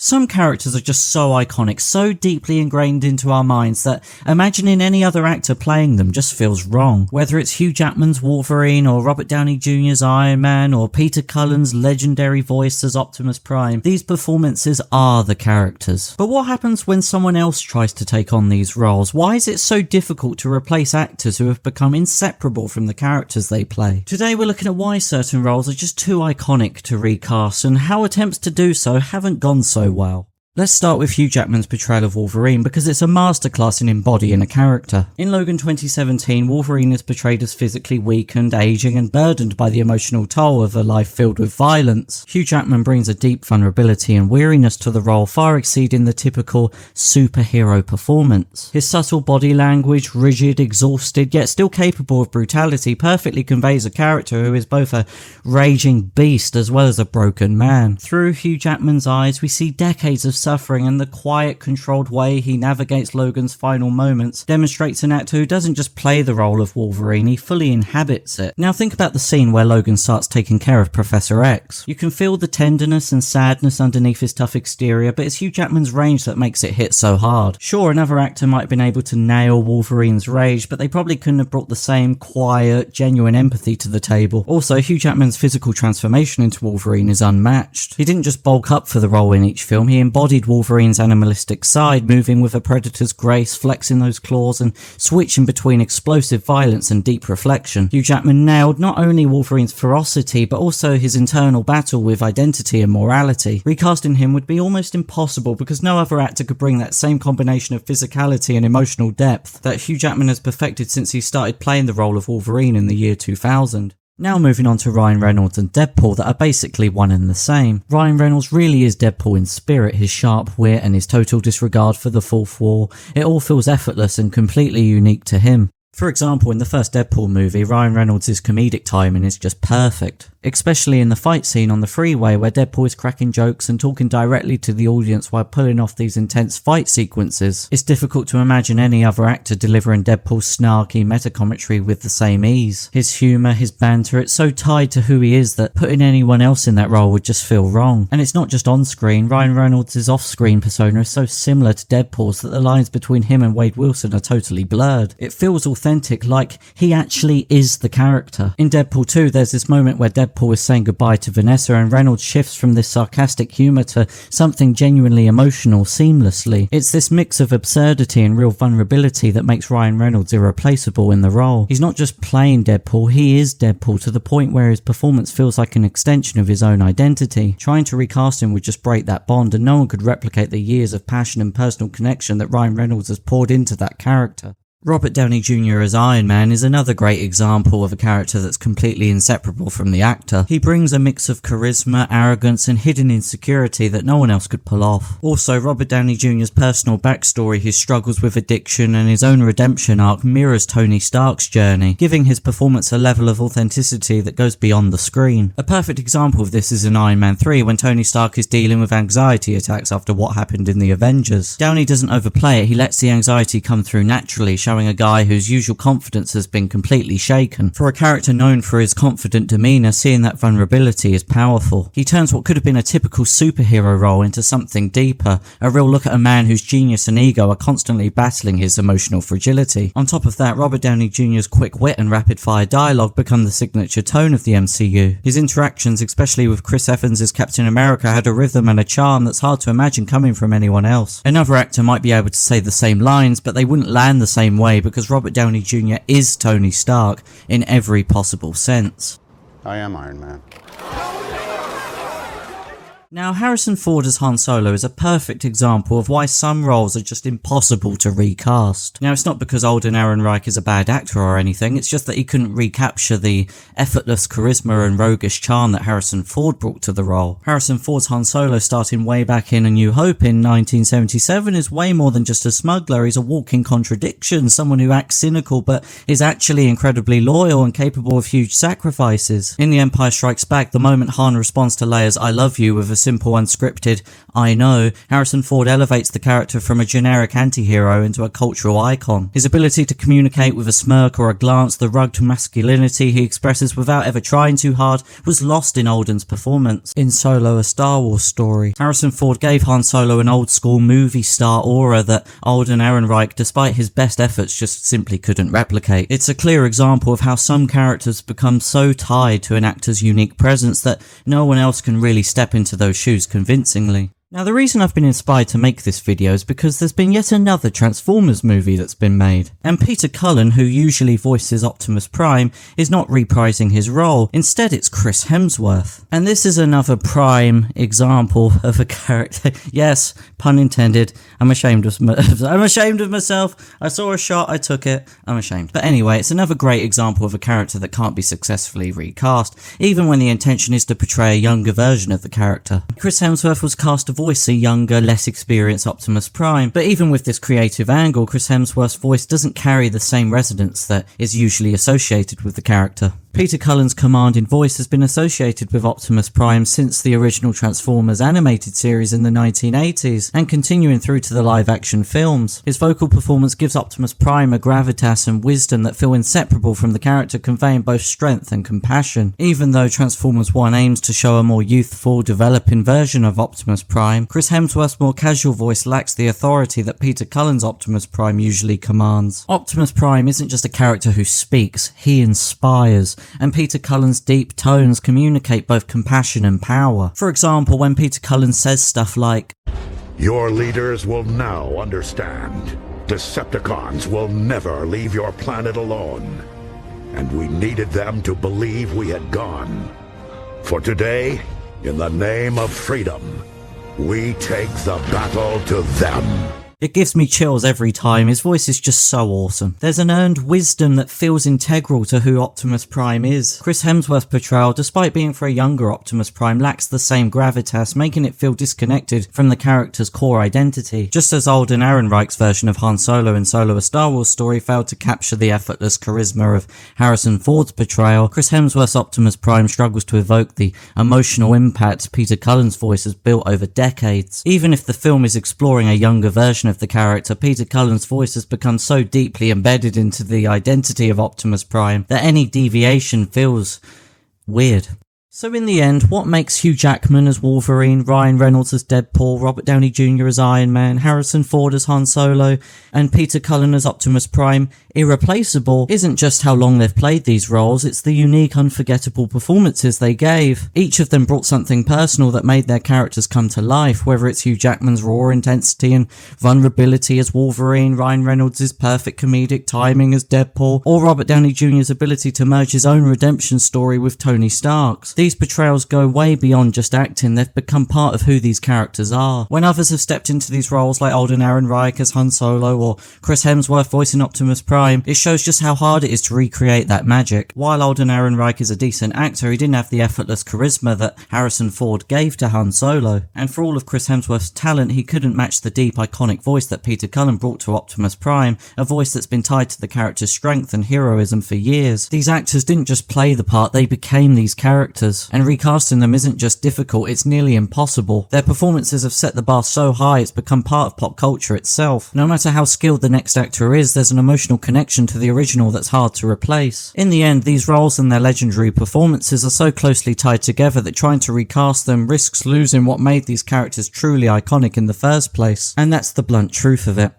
Some characters are just so iconic, so deeply ingrained into our minds that imagining any other actor playing them just feels wrong. Whether it's Hugh Jackman's Wolverine or Robert Downey Jr.'s Iron Man or Peter Cullen's legendary voice as Optimus Prime, these performances are the characters. But what happens when someone else tries to take on these roles? Why is it so difficult to replace actors who have become inseparable from the characters they play? Today we're looking at why certain roles are just too iconic to recast and how attempts to do so haven't gone so well. Let's start with Hugh Jackman's portrayal of Wolverine because it's a masterclass in embodying a character. In Logan 2017, Wolverine is portrayed as physically weakened, aging and burdened by the emotional toll of a life filled with violence. Hugh Jackman brings a deep vulnerability and weariness to the role, far exceeding the typical superhero performance. His subtle body language, rigid, exhausted, yet still capable of brutality, perfectly conveys a character who is both a raging beast as well as a broken man. Through Hugh Jackman's eyes, we see decades of suffering, and the quiet, controlled way he navigates Logan's final moments demonstrates an actor who doesn't just play the role of Wolverine, he fully inhabits it. Now think about the scene where Logan starts taking care of Professor X. You can feel the tenderness and sadness underneath his tough exterior, but it's Hugh Jackman's range that makes it hit so hard. Sure, another actor might have been able to nail Wolverine's rage, but they probably couldn't have brought the same quiet, genuine empathy to the table. Also, Hugh Jackman's physical transformation into Wolverine is unmatched. He didn't just bulk up for the role in each film, he embodied Wolverine's animalistic side, moving with a predator's grace, flexing those claws and switching between explosive violence and deep reflection. Hugh Jackman nailed not only Wolverine's ferocity but also his internal battle with identity and morality. Recasting him would be almost impossible because no other actor could bring that same combination of physicality and emotional depth that Hugh Jackman has perfected since he started playing the role of Wolverine in the year 2000. Now moving on to Ryan Reynolds and Deadpool that are basically one and the same. Ryan Reynolds really is Deadpool in spirit, his sharp wit and his total disregard for the fourth wall. It all feels effortless and completely unique to him. For example, in the first Deadpool movie, Ryan Reynolds' comedic timing is just perfect. Especially in the fight scene on the freeway where Deadpool is cracking jokes and talking directly to the audience while pulling off these intense fight sequences. It's difficult to imagine any other actor delivering Deadpool's snarky meta-commentary with the same ease. His humour, his banter, it's so tied to who he is that putting anyone else in that role would just feel wrong. And it's not just on screen, Ryan Reynolds' off-screen persona is so similar to Deadpool's that the lines between him and Wade Wilson are totally blurred. It feels authentic, like he actually is the character. In Deadpool 2, there's this moment where Deadpool is saying goodbye to Vanessa and Reynolds shifts from this sarcastic humour to something genuinely emotional seamlessly. It's this mix of absurdity and real vulnerability that makes Ryan Reynolds irreplaceable in the role. He's not just playing Deadpool, he is Deadpool to the point where his performance feels like an extension of his own identity. Trying to recast him would just break that bond, and no one could replicate the years of passion and personal connection that Ryan Reynolds has poured into that character. Robert Downey Jr. as Iron Man is another great example of a character that's completely inseparable from the actor. He brings a mix of charisma, arrogance and hidden insecurity that no one else could pull off. Also, Robert Downey Jr.'s personal backstory, his struggles with addiction and his own redemption arc mirrors Tony Stark's journey, giving his performance a level of authenticity that goes beyond the screen. A perfect example of this is in Iron Man 3 when Tony Stark is dealing with anxiety attacks after what happened in the Avengers. Downey doesn't overplay it, he lets the anxiety come through naturally, showing a guy whose usual confidence has been completely shaken. For a character known for his confident demeanour, seeing that vulnerability is powerful. He turns what could have been a typical superhero role into something deeper, a real look at a man whose genius and ego are constantly battling his emotional fragility. On top of that, Robert Downey Jr.'s quick wit and rapid-fire dialogue become the signature tone of the MCU. His interactions, especially with Chris Evans' Captain America, had a rhythm and a charm that's hard to imagine coming from anyone else. Another actor might be able to say the same lines, but they wouldn't land the same way because Robert Downey Jr. is Tony Stark in every possible sense. I am Iron Man. Now, Harrison Ford as Han Solo is a perfect example of why some roles are just impossible to recast. Now, it's not because Alden Ehrenreich is a bad actor or anything, it's just that he couldn't recapture the effortless charisma and roguish charm that Harrison Ford brought to the role. Harrison Ford's Han Solo, starting way back in A New Hope in 1977, is way more than just a smuggler. He's a walking contradiction, someone who acts cynical but is actually incredibly loyal and capable of huge sacrifices. In The Empire Strikes Back, the moment Han responds to Leia's "I love you" with a simple, unscripted "I know," Harrison Ford elevates the character from a generic anti-hero into a cultural icon. His ability to communicate with a smirk or a glance, the rugged masculinity he expresses without ever trying too hard, was lost in Alden's performance. In Solo, a Star Wars story, Harrison Ford gave Han Solo an old-school movie star aura that Alden Ehrenreich, despite his best efforts, just simply couldn't replicate. It's a clear example of how some characters become so tied to an actor's unique presence that no one else can really step into those shoes convincingly. Now, the reason I've been inspired to make this video is because there's been yet another Transformers movie that's been made. And Peter Cullen, who usually voices Optimus Prime, is not reprising his role. Instead, it's Chris Hemsworth. And this is another prime example of a character. Yes, pun intended. I'm ashamed of myself. I saw a shot, I took it. I'm ashamed. But anyway, it's another great example of a character that can't be successfully recast, even when the intention is to portray a younger version of the character. Chris Hemsworth was cast to voice a younger, less experienced Optimus Prime, but even with this creative angle, Chris Hemsworth's voice doesn't carry the same resonance that is usually associated with the character. Peter Cullen's commanding voice has been associated with Optimus Prime since the original Transformers animated series in the 1980s, and continuing through to the live-action films. His vocal performance gives Optimus Prime a gravitas and wisdom that feel inseparable from the character, conveying both strength and compassion. Even though Transformers 1 aims to show a more youthful, developing version of Optimus Prime, Chris Hemsworth's more casual voice lacks the authority that Peter Cullen's Optimus Prime usually commands. Optimus Prime isn't just a character who speaks, he inspires. And Peter Cullen's deep tones communicate both compassion and power. For example, when Peter Cullen says stuff like, "Your leaders will now understand. Decepticons will never leave your planet alone. And we needed them to believe we had gone. For today, in the name of freedom, we take the battle to them." It gives me chills every time. His voice is just so awesome. There's an earned wisdom that feels integral to who Optimus Prime is. Chris Hemsworth's portrayal, despite being for a younger Optimus Prime, lacks the same gravitas, making it feel disconnected from the character's core identity. Just as Alden Ehrenreich's version of Han Solo in Solo, a Star Wars story failed to capture the effortless charisma of Harrison Ford's portrayal, Chris Hemsworth's Optimus Prime struggles to evoke the emotional impact Peter Cullen's voice has built over decades. Even if the film is exploring a younger version of the character, Peter Cullen's voice has become so deeply embedded into the identity of Optimus Prime that any deviation feels weird. So in the end, what makes Hugh Jackman as Wolverine, Ryan Reynolds as Deadpool, Robert Downey Jr. as Iron Man, Harrison Ford as Han Solo, and Peter Cullen as Optimus Prime irreplaceable isn't just how long they've played these roles, it's the unique, unforgettable performances they gave. Each of them brought something personal that made their characters come to life, whether it's Hugh Jackman's raw intensity and vulnerability as Wolverine, Ryan Reynolds' perfect comedic timing as Deadpool, or Robert Downey Jr.'s ability to merge his own redemption story with Tony Stark's. These portrayals go way beyond just acting, they've become part of who these characters are. When others have stepped into these roles like Alden Ehrenreich as Han Solo or Chris Hemsworth voicing Optimus Prime, it shows just how hard it is to recreate that magic. While Alden Ehrenreich is a decent actor, he didn't have the effortless charisma that Harrison Ford gave to Han Solo. And for all of Chris Hemsworth's talent, he couldn't match the deep, iconic voice that Peter Cullen brought to Optimus Prime, a voice that's been tied to the character's strength and heroism for years. These actors didn't just play the part, they became these characters. And recasting them isn't just difficult, it's nearly impossible. Their performances have set the bar so high it's become part of pop culture itself. No matter how skilled the next actor is, there's an emotional connection to the original that's hard to replace. In the end, these roles and their legendary performances are so closely tied together that trying to recast them risks losing what made these characters truly iconic in the first place. And that's the blunt truth of it.